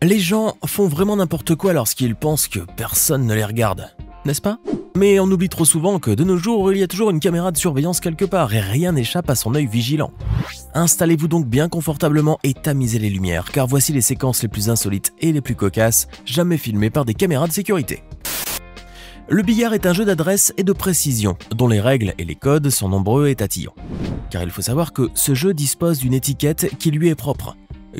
Les gens font vraiment n'importe quoi lorsqu'ils pensent que personne ne les regarde, n'est-ce pas? Mais on oublie trop souvent que de nos jours, il y a toujours une caméra de surveillance quelque part et rien n'échappe à son œil vigilant. Installez-vous donc bien confortablement et tamisez les lumières, car voici les séquences les plus insolites et les plus cocasses, jamais filmées par des caméras de sécurité. Le billard est un jeu d'adresse et de précision, dont les règles et les codes sont nombreux et tatillants. Car il faut savoir que ce jeu dispose d'une étiquette qui lui est propre,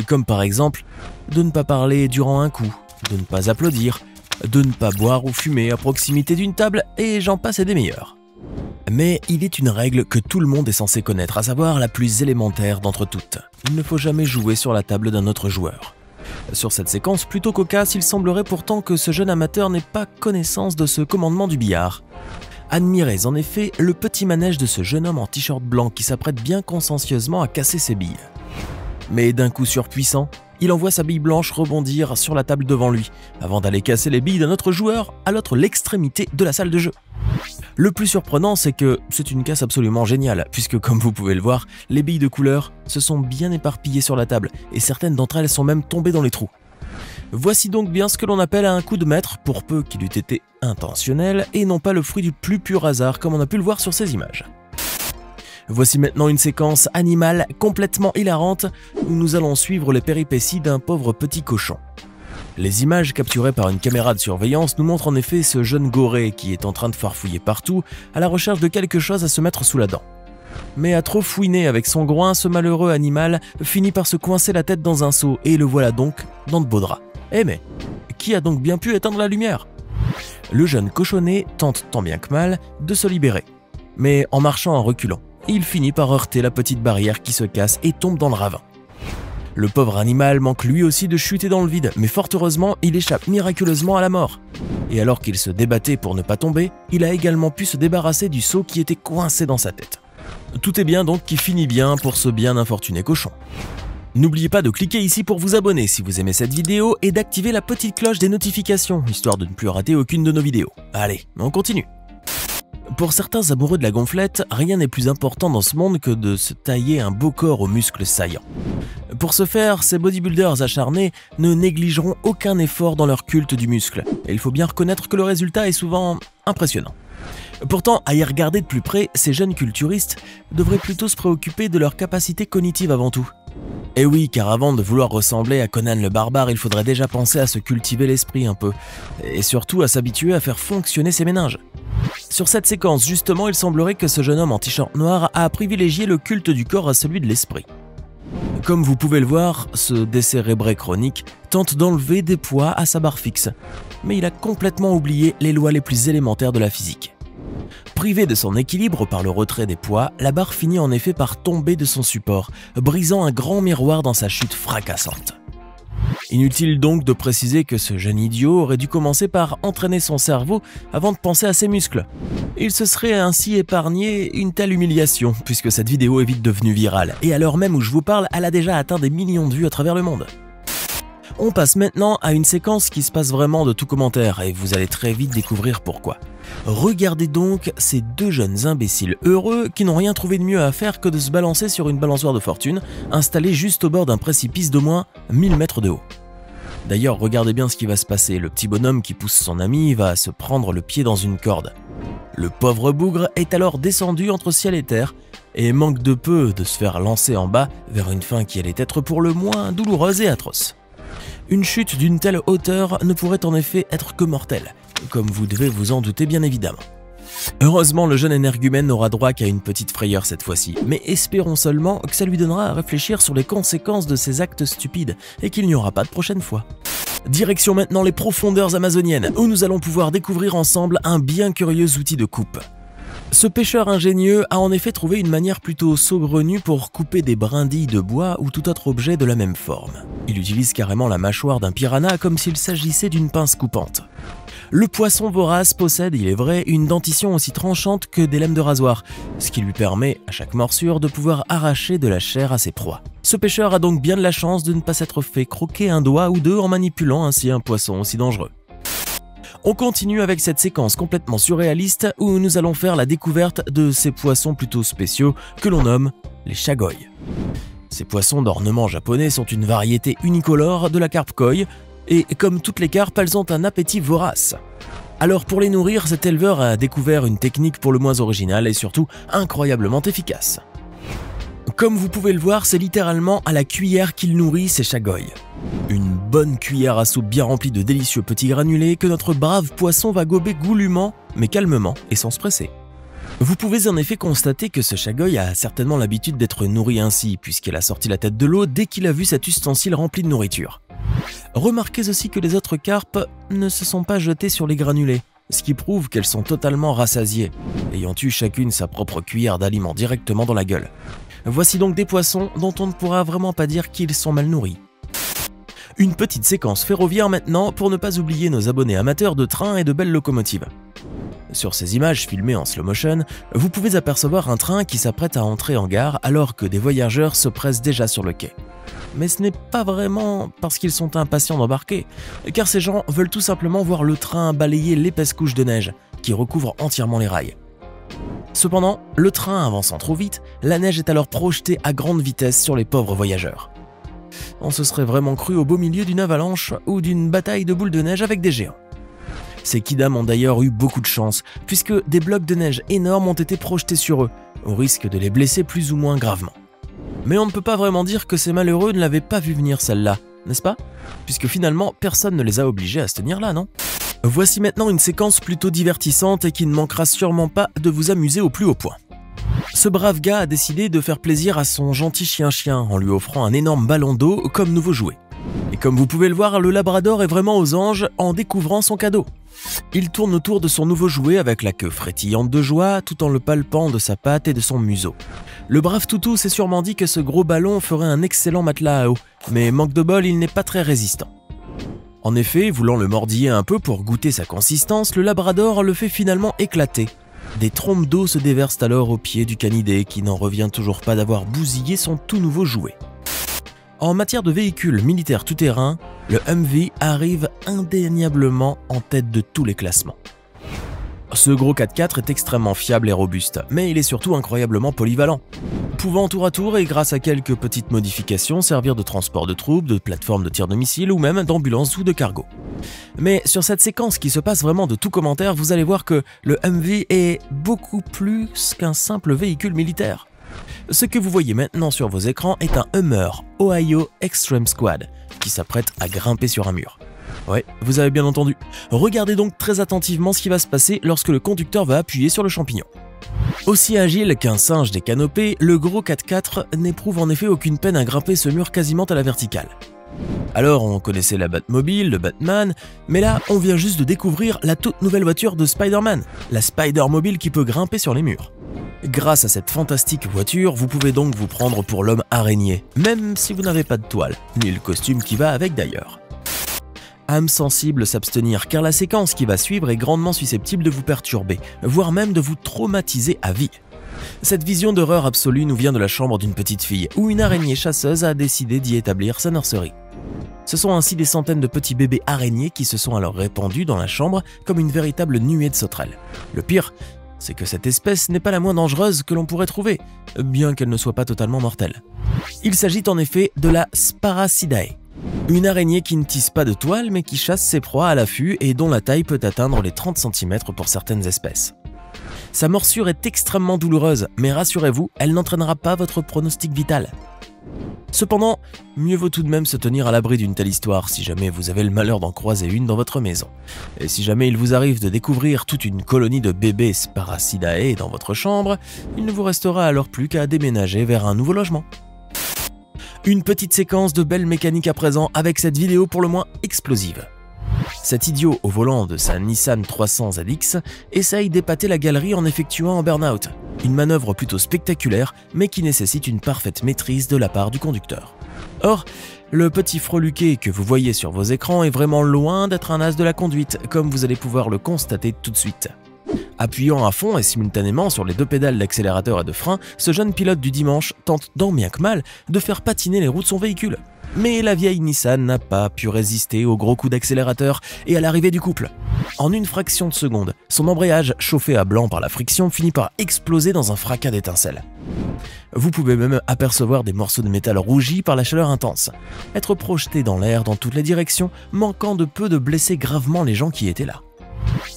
comme par exemple de ne pas parler durant un coup, de ne pas applaudir, de ne pas boire ou fumer à proximité d'une table, et j'en passe et des meilleurs. Mais il est une règle que tout le monde est censé connaître, à savoir la plus élémentaire d'entre toutes. Il ne faut jamais jouer sur la table d'un autre joueur. Sur cette séquence plutôt cocasse, il semblerait pourtant que ce jeune amateur n'ait pas connaissance de ce commandement du billard. Admirez en effet le petit manège de ce jeune homme en t-shirt blanc qui s'apprête bien consciencieusement à casser ses billes. Mais d'un coup surpuissant, il envoie sa bille blanche rebondir sur la table devant lui, avant d'aller casser les billes d'un autre joueur à l'autre l'extrémité de la salle de jeu. Le plus surprenant, c'est que c'est une casse absolument géniale, puisque comme vous pouvez le voir, les billes de couleur se sont bien éparpillées sur la table, et certaines d'entre elles sont même tombées dans les trous. Voici donc bien ce que l'on appelle un coup de maître, pour peu qu'il eût été intentionnel, et non pas le fruit du plus pur hasard, comme on a pu le voir sur ces images. Voici maintenant une séquence animale complètement hilarante où nous allons suivre les péripéties d'un pauvre petit cochon. Les images capturées par une caméra de surveillance nous montrent en effet ce jeune goré qui est en train de farfouiller partout à la recherche de quelque chose à se mettre sous la dent. Mais à trop fouiner avec son groin, ce malheureux animal finit par se coincer la tête dans un seau et le voilà donc dans de beaux draps. Eh mais, qui a donc bien pu éteindre la lumière? Le jeune cochonnet tente tant bien que mal de se libérer, mais en marchant en reculant, il finit par heurter la petite barrière qui se casse et tombe dans le ravin. Le pauvre animal manque lui aussi de chuter dans le vide, mais fort heureusement, il échappe miraculeusement à la mort. Et alors qu'il se débattait pour ne pas tomber, il a également pu se débarrasser du seau qui était coincé dans sa tête. Tout est bien donc qui finit bien pour ce bien infortuné cochon. N'oubliez pas de cliquer ici pour vous abonner si vous aimez cette vidéo et d'activer la petite cloche des notifications, histoire de ne plus rater aucune de nos vidéos. Allez, on continue. Pour certains amoureux de la gonflette, rien n'est plus important dans ce monde que de se tailler un beau corps aux muscles saillants. Pour ce faire, ces bodybuilders acharnés ne négligeront aucun effort dans leur culte du muscle, et il faut bien reconnaître que le résultat est souvent impressionnant. Pourtant, à y regarder de plus près, ces jeunes culturistes devraient plutôt se préoccuper de leur capacité cognitive avant tout. Et oui, car avant de vouloir ressembler à Conan le barbare, il faudrait déjà penser à se cultiver l'esprit un peu, et surtout à s'habituer à faire fonctionner ses méninges. Sur cette séquence, justement, il semblerait que ce jeune homme en t-shirt noir a privilégié le culte du corps à celui de l'esprit. Comme vous pouvez le voir, ce décérébré chronique tente d'enlever des poids à sa barre fixe, mais il a complètement oublié les lois les plus élémentaires de la physique. Privée de son équilibre par le retrait des poids, la barre finit en effet par tomber de son support, brisant un grand miroir dans sa chute fracassante. Inutile donc de préciser que ce jeune idiot aurait dû commencer par entraîner son cerveau avant de penser à ses muscles. Il se serait ainsi épargné une telle humiliation, puisque cette vidéo est vite devenue virale, et à l'heure même où je vous parle, elle a déjà atteint des millions de vues à travers le monde. On passe maintenant à une séquence qui se passe vraiment de tout commentaire, et vous allez très vite découvrir pourquoi. Regardez donc ces deux jeunes imbéciles heureux qui n'ont rien trouvé de mieux à faire que de se balancer sur une balançoire de fortune, installée juste au bord d'un précipice d'au moins 1000 mètres de haut. D'ailleurs, regardez bien ce qui va se passer, le petit bonhomme qui pousse son ami va se prendre le pied dans une corde. Le pauvre bougre est alors descendu entre ciel et terre, et manque de peu de se faire lancer en bas vers une fin qui allait être pour le moins douloureuse et atroce. Une chute d'une telle hauteur ne pourrait en effet être que mortelle, comme vous devez vous en douter bien évidemment. Heureusement, le jeune énergumène n'aura droit qu'à une petite frayeur cette fois-ci, mais espérons seulement que ça lui donnera à réfléchir sur les conséquences de ses actes stupides et qu'il n'y aura pas de prochaine fois. Direction maintenant les profondeurs amazoniennes, où nous allons pouvoir découvrir ensemble un bien curieux outil de coupe. Ce pêcheur ingénieux a en effet trouvé une manière plutôt saugrenue pour couper des brindilles de bois ou tout autre objet de la même forme. Il utilise carrément la mâchoire d'un piranha comme s'il s'agissait d'une pince coupante. Le poisson vorace possède, il est vrai, une dentition aussi tranchante que des lames de rasoir, ce qui lui permet, à chaque morsure, de pouvoir arracher de la chair à ses proies. Ce pêcheur a donc bien de la chance de ne pas s'être fait croquer un doigt ou deux en manipulant ainsi un poisson aussi dangereux. On continue avec cette séquence complètement surréaliste où nous allons faire la découverte de ces poissons plutôt spéciaux que l'on nomme les shagoi. Ces poissons d'ornement japonais sont une variété unicolore de la carpe koi, Et comme toutes les carpes, elles ont un appétit vorace. Alors pour les nourrir, cet éleveur a découvert une technique pour le moins originale et surtout incroyablement efficace. Comme vous pouvez le voir, c'est littéralement à la cuillère qu'il nourrit ses chagoyes. Une bonne cuillère à soupe bien remplie de délicieux petits granulés que notre brave poisson va gober goulûment, mais calmement et sans se presser. Vous pouvez en effet constater que ce chagoy a certainement l'habitude d'être nourri ainsi, puisqu'il a sorti la tête de l'eau dès qu'il a vu cet ustensile rempli de nourriture. Remarquez aussi que les autres carpes ne se sont pas jetées sur les granulés, ce qui prouve qu'elles sont totalement rassasiées, ayant eu chacune sa propre cuillère d'aliments directement dans la gueule. Voici donc des poissons dont on ne pourra vraiment pas dire qu'ils sont mal nourris. Une petite séquence ferroviaire maintenant pour ne pas oublier nos abonnés amateurs de trains et de belles locomotives. Sur ces images filmées en slow motion, vous pouvez apercevoir un train qui s'apprête à entrer en gare alors que des voyageurs se pressent déjà sur le quai. Mais ce n'est pas vraiment parce qu'ils sont impatients d'embarquer, car ces gens veulent tout simplement voir le train balayer l'épaisse couche de neige qui recouvre entièrement les rails. Cependant, le train avançant trop vite, la neige est alors projetée à grande vitesse sur les pauvres voyageurs. On se serait vraiment cru au beau milieu d'une avalanche ou d'une bataille de boules de neige avec des géants. Ces kidams ont d'ailleurs eu beaucoup de chance, puisque des blocs de neige énormes ont été projetés sur eux, au risque de les blesser plus ou moins gravement. Mais on ne peut pas vraiment dire que ces malheureux ne l'avaient pas vu venir celle-là, n'est-ce pas? Puisque finalement, personne ne les a obligés à se tenir là, non? Voici maintenant une séquence plutôt divertissante et qui ne manquera sûrement pas de vous amuser au plus haut point. Ce brave gars a décidé de faire plaisir à son gentil chien-chien en lui offrant un énorme ballon d'eau comme nouveau jouet. Et comme vous pouvez le voir, le labrador est vraiment aux anges en découvrant son cadeau. Il tourne autour de son nouveau jouet avec la queue frétillante de joie tout en le palpant de sa patte et de son museau. Le brave toutou s'est sûrement dit que ce gros ballon ferait un excellent matelas à eau, mais manque de bol, il n'est pas très résistant. En effet, voulant le mordiller un peu pour goûter sa consistance, le labrador le fait finalement éclater. Des trompes d'eau se déversent alors au pied du canidé qui n'en revient toujours pas d'avoir bousillé son tout nouveau jouet. En matière de véhicules militaires tout-terrain, le Humvee arrive indéniablement en tête de tous les classements. Ce gros 4x4 est extrêmement fiable et robuste, mais il est surtout incroyablement polyvalent, pouvant tour à tour et grâce à quelques petites modifications servir de transport de troupes, de plateforme de tir de missiles ou même d'ambulance ou de cargo. Mais sur cette séquence qui se passe vraiment de tout commentaire, vous allez voir que le Humvee est beaucoup plus qu'un simple véhicule militaire. Ce que vous voyez maintenant sur vos écrans est un Hummer Ohio Extreme Squad qui s'apprête à grimper sur un mur. Ouais, vous avez bien entendu. Regardez donc très attentivement ce qui va se passer lorsque le conducteur va appuyer sur le champignon. Aussi agile qu'un singe des canopées, le gros 4x4 n'éprouve en effet aucune peine à grimper ce mur quasiment à la verticale. Alors on connaissait la Batmobile, le Batman, mais là on vient juste de découvrir la toute nouvelle voiture de Spider-Man, la Spider-Mobile qui peut grimper sur les murs. Grâce à cette fantastique voiture, vous pouvez donc vous prendre pour l'homme araignée, même si vous n'avez pas de toile, ni le costume qui va avec d'ailleurs. Âme sensible s'abstenir car la séquence qui va suivre est grandement susceptible de vous perturber, voire même de vous traumatiser à vie. Cette vision d'horreur absolue nous vient de la chambre d'une petite fille où une araignée chasseuse a décidé d'y établir sa nurserie. Ce sont ainsi des centaines de petits bébés araignées qui se sont alors répandus dans la chambre comme une véritable nuée de sauterelles. Le pire, c'est que cette espèce n'est pas la moins dangereuse que l'on pourrait trouver, bien qu'elle ne soit pas totalement mortelle. Il s'agit en effet de la Sparacidae. Une araignée qui ne tisse pas de toile mais qui chasse ses proies à l'affût et dont la taille peut atteindre les 30 cm pour certaines espèces. Sa morsure est extrêmement douloureuse, mais rassurez-vous, elle n'entraînera pas votre pronostic vital. Cependant, mieux vaut tout de même se tenir à l'abri d'une telle histoire si jamais vous avez le malheur d'en croiser une dans votre maison. Et si jamais il vous arrive de découvrir toute une colonie de bébés Sparacidae dans votre chambre, il ne vous restera alors plus qu'à déménager vers un nouveau logement. Une petite séquence de belle mécanique à présent avec cette vidéo pour le moins explosive. Cet idiot au volant de sa Nissan 300 ZX essaye d'épater la galerie en effectuant un burn-out. Une manœuvre plutôt spectaculaire mais qui nécessite une parfaite maîtrise de la part du conducteur. Or, le petit freluquet que vous voyez sur vos écrans est vraiment loin d'être un as de la conduite, comme vous allez pouvoir le constater tout de suite. Appuyant à fond et simultanément sur les deux pédales d'accélérateur et de frein, ce jeune pilote du dimanche tente tant bien que mal de faire patiner les roues de son véhicule. Mais la vieille Nissan n'a pas pu résister au gros coup d'accélérateur et à l'arrivée du couple. En une fraction de seconde, son embrayage, chauffé à blanc par la friction, finit par exploser dans un fracas d'étincelles. Vous pouvez même apercevoir des morceaux de métal rougis par la chaleur intense, être projetés dans l'air dans toutes les directions, manquant de peu de blesser gravement les gens qui étaient là.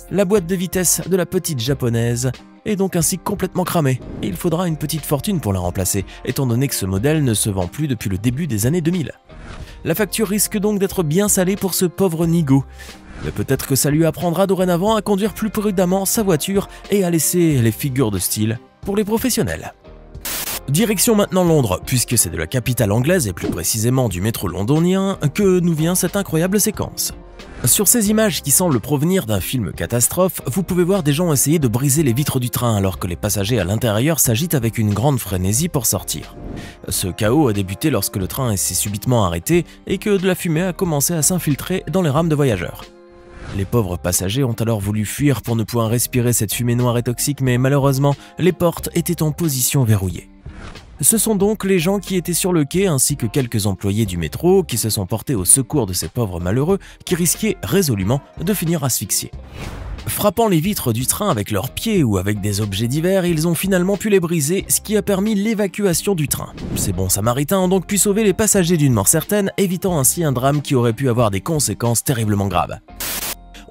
La boîte de vitesse de la petite japonaise est donc ainsi complètement cramée, et il faudra une petite fortune pour la remplacer, étant donné que ce modèle ne se vend plus depuis le début des années 2000. La facture risque donc d'être bien salée pour ce pauvre Nigo, mais peut-être que ça lui apprendra dorénavant à conduire plus prudemment sa voiture et à laisser les figures de style pour les professionnels. Direction maintenant Londres, puisque c'est de la capitale anglaise et plus précisément du métro londonien que nous vient cette incroyable séquence. Sur ces images qui semblent provenir d'un film catastrophe, vous pouvez voir des gens essayer de briser les vitres du train alors que les passagers à l'intérieur s'agitent avec une grande frénésie pour sortir. Ce chaos a débuté lorsque le train s'est subitement arrêté et que de la fumée a commencé à s'infiltrer dans les rames de voyageurs. Les pauvres passagers ont alors voulu fuir pour ne point respirer cette fumée noire et toxique, mais malheureusement, les portes étaient en position verrouillée. Ce sont donc les gens qui étaient sur le quai ainsi que quelques employés du métro qui se sont portés au secours de ces pauvres malheureux qui risquaient résolument de finir asphyxiés. Frappant les vitres du train avec leurs pieds ou avec des objets divers, ils ont finalement pu les briser, ce qui a permis l'évacuation du train. Ces bons samaritains ont donc pu sauver les passagers d'une mort certaine, évitant ainsi un drame qui aurait pu avoir des conséquences terriblement graves.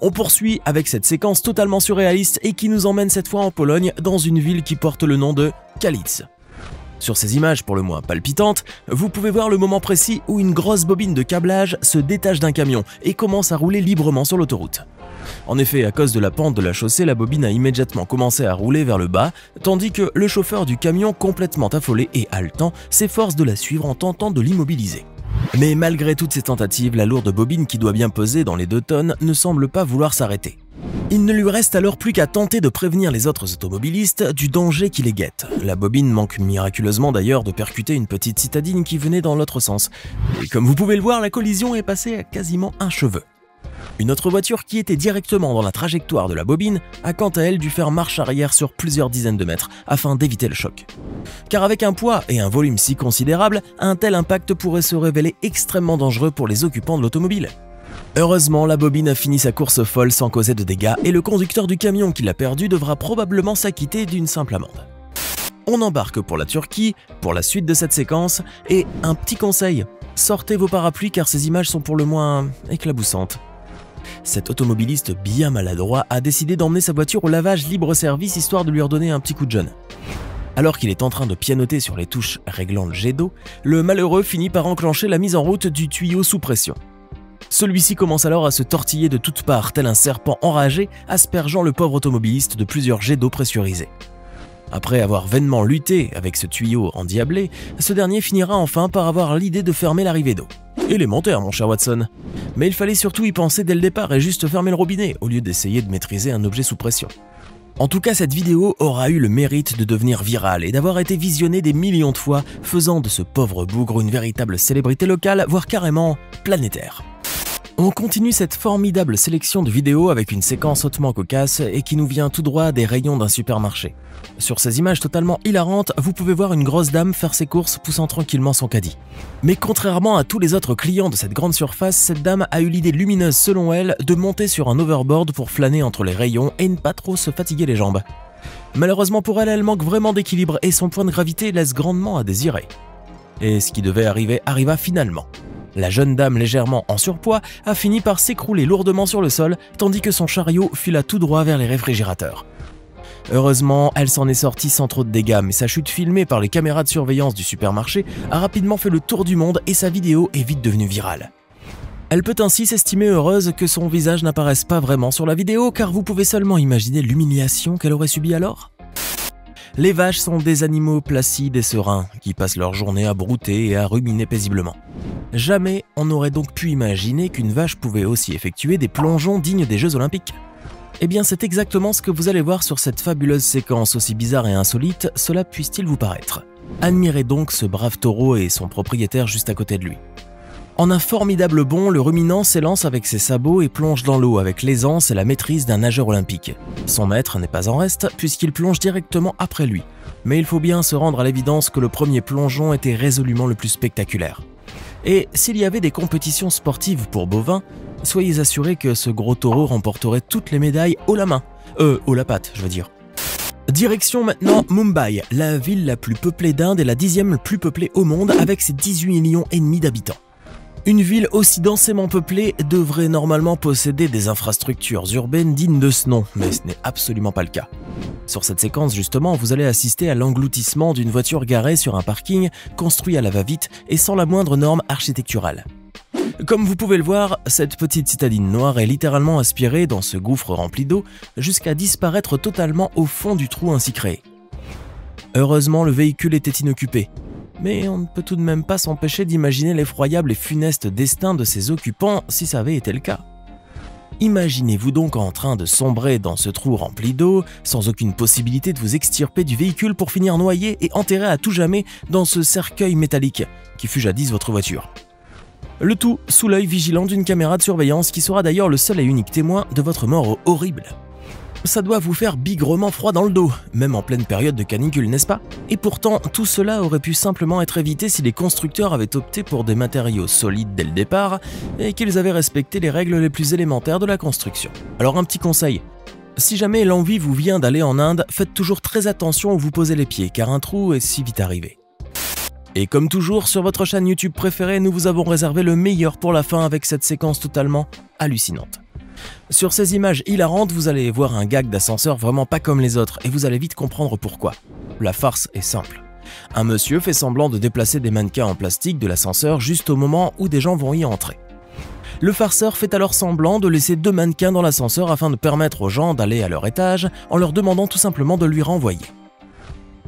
On poursuit avec cette séquence totalement surréaliste et qui nous emmène cette fois en Pologne, dans une ville qui porte le nom de Kalisz. Sur ces images pour le moins palpitantes, vous pouvez voir le moment précis où une grosse bobine de câblage se détache d'un camion et commence à rouler librement sur l'autoroute. En effet, à cause de la pente de la chaussée, la bobine a immédiatement commencé à rouler vers le bas, tandis que le chauffeur du camion, complètement affolé et haletant, s'efforce de la suivre en tentant de l'immobiliser. Mais malgré toutes ces tentatives, la lourde bobine qui doit bien peser dans les 2 tonnes ne semble pas vouloir s'arrêter. Il ne lui reste alors plus qu'à tenter de prévenir les autres automobilistes du danger qui les guette. La bobine manque miraculeusement d'ailleurs de percuter une petite citadine qui venait dans l'autre sens. Et comme vous pouvez le voir, la collision est passée à quasiment un cheveu. Une autre voiture qui était directement dans la trajectoire de la bobine a quant à elle dû faire marche arrière sur plusieurs dizaines de mètres afin d'éviter le choc. Car avec un poids et un volume si considérable, un tel impact pourrait se révéler extrêmement dangereux pour les occupants de l'automobile. Heureusement, la bobine a fini sa course folle sans causer de dégâts et le conducteur du camion qui l'a perdu devra probablement s'acquitter d'une simple amende. On embarque pour la Turquie pour la suite de cette séquence et un petit conseil, sortez vos parapluies car ces images sont pour le moins éclaboussantes. Cet automobiliste bien maladroit a décidé d'emmener sa voiture au lavage libre-service histoire de lui redonner un petit coup de jeune. Alors qu'il est en train de pianoter sur les touches réglant le jet d'eau, le malheureux finit par enclencher la mise en route du tuyau sous pression. Celui-ci commence alors à se tortiller de toutes parts, tel un serpent enragé, aspergeant le pauvre automobiliste de plusieurs jets d'eau pressurisés. Après avoir vainement lutté avec ce tuyau endiablé, ce dernier finira enfin par avoir l'idée de fermer l'arrivée d'eau. Élémentaire, mon cher Watson. Mais il fallait surtout y penser dès le départ et juste fermer le robinet, au lieu d'essayer de maîtriser un objet sous pression. En tout cas, cette vidéo aura eu le mérite de devenir virale et d'avoir été visionnée des millions de fois, faisant de ce pauvre bougre une véritable célébrité locale, voire carrément planétaire. On continue cette formidable sélection de vidéos avec une séquence hautement cocasse et qui nous vient tout droit des rayons d'un supermarché. Sur ces images totalement hilarantes, vous pouvez voir une grosse dame faire ses courses poussant tranquillement son caddie. Mais contrairement à tous les autres clients de cette grande surface, cette dame a eu l'idée lumineuse selon elle de monter sur un overboard pour flâner entre les rayons et ne pas trop se fatiguer les jambes. Malheureusement pour elle, elle manque vraiment d'équilibre et son point de gravité laisse grandement à désirer. Et ce qui devait arriver arriva finalement. La jeune dame légèrement en surpoids a fini par s'écrouler lourdement sur le sol, tandis que son chariot fila tout droit vers les réfrigérateurs. Heureusement, elle s'en est sortie sans trop de dégâts, mais sa chute filmée par les caméras de surveillance du supermarché a rapidement fait le tour du monde et sa vidéo est vite devenue virale. Elle peut ainsi s'estimer heureuse que son visage n'apparaisse pas vraiment sur la vidéo, car vous pouvez seulement imaginer l'humiliation qu'elle aurait subie alors. Les vaches sont des animaux placides et sereins, qui passent leur journée à brouter et à ruminer paisiblement. Jamais on n'aurait donc pu imaginer qu'une vache pouvait aussi effectuer des plongeons dignes des Jeux Olympiques. Eh bien c'est exactement ce que vous allez voir sur cette fabuleuse séquence, aussi bizarre et insolite, cela puisse-t-il vous paraître. Admirez donc ce brave taureau et son propriétaire juste à côté de lui. En un formidable bond, le ruminant s'élance avec ses sabots et plonge dans l'eau avec l'aisance et la maîtrise d'un nageur olympique. Son maître n'est pas en reste puisqu'il plonge directement après lui. Mais il faut bien se rendre à l'évidence que le premier plongeon était résolument le plus spectaculaire. Et s'il y avait des compétitions sportives pour bovins, soyez assurés que ce gros taureau remporterait toutes les médailles haut la main. Haut la patte, je veux dire. Direction maintenant Mumbai, la ville la plus peuplée d'Inde et la 10e plus peuplée au monde avec ses 18 millions et demi d'habitants. Une ville aussi densément peuplée devrait normalement posséder des infrastructures urbaines dignes de ce nom, mais ce n'est absolument pas le cas. Sur cette séquence justement, vous allez assister à l'engloutissement d'une voiture garée sur un parking construit à la va-vite et sans la moindre norme architecturale. Comme vous pouvez le voir, cette petite citadine noire est littéralement aspirée dans ce gouffre rempli d'eau jusqu'à disparaître totalement au fond du trou ainsi créé. Heureusement, le véhicule était inoccupé. Mais on ne peut tout de même pas s'empêcher d'imaginer l'effroyable et funeste destin de ses occupants si ça avait été le cas. Imaginez-vous donc en train de sombrer dans ce trou rempli d'eau, sans aucune possibilité de vous extirper du véhicule pour finir noyé et enterré à tout jamais dans ce cercueil métallique qui fut jadis votre voiture. Le tout sous l'œil vigilant d'une caméra de surveillance qui sera d'ailleurs le seul et unique témoin de votre mort horrible. Ça doit vous faire bigrement froid dans le dos, même en pleine période de canicule, n'est-ce pas? Et pourtant, tout cela aurait pu simplement être évité si les constructeurs avaient opté pour des matériaux solides dès le départ et qu'ils avaient respecté les règles les plus élémentaires de la construction. Alors un petit conseil, si jamais l'envie vous vient d'aller en Inde, faites toujours très attention où vous posez les pieds, car un trou est si vite arrivé. Et comme toujours, sur votre chaîne YouTube préférée, nous vous avons réservé le meilleur pour la fin avec cette séquence totalement hallucinante. Sur ces images hilarantes, vous allez voir un gag d'ascenseur vraiment pas comme les autres et vous allez vite comprendre pourquoi. La farce est simple. Un monsieur fait semblant de déplacer des mannequins en plastique de l'ascenseur juste au moment où des gens vont y entrer. Le farceur fait alors semblant de laisser 2 mannequins dans l'ascenseur afin de permettre aux gens d'aller à leur étage en leur demandant tout simplement de lui renvoyer.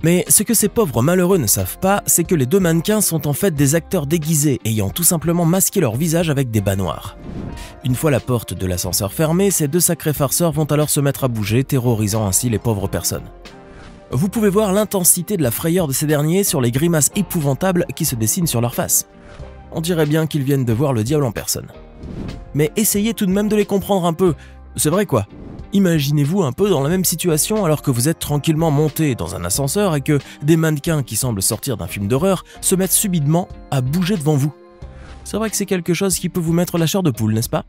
Mais ce que ces pauvres malheureux ne savent pas, c'est que les 2 mannequins sont en fait des acteurs déguisés ayant tout simplement masqué leur visage avec des bas noirs. Une fois la porte de l'ascenseur fermée, ces 2 sacrés farceurs vont alors se mettre à bouger, terrorisant ainsi les pauvres personnes. Vous pouvez voir l'intensité de la frayeur de ces derniers sur les grimaces épouvantables qui se dessinent sur leur face. On dirait bien qu'ils viennent de voir le diable en personne. Mais essayez tout de même de les comprendre un peu, c'est vrai quoi. Imaginez-vous un peu dans la même situation alors que vous êtes tranquillement monté dans un ascenseur et que des mannequins qui semblent sortir d'un film d'horreur se mettent subitement à bouger devant vous. C'est vrai que c'est quelque chose qui peut vous mettre la chair de poule, n'est-ce pas?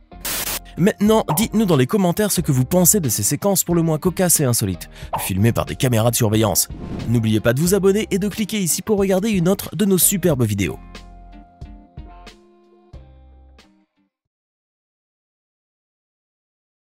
Maintenant, dites-nous dans les commentaires ce que vous pensez de ces séquences pour le moins cocasses et insolites, filmées par des caméras de surveillance. N'oubliez pas de vous abonner et de cliquer ici pour regarder une autre de nos superbes vidéos.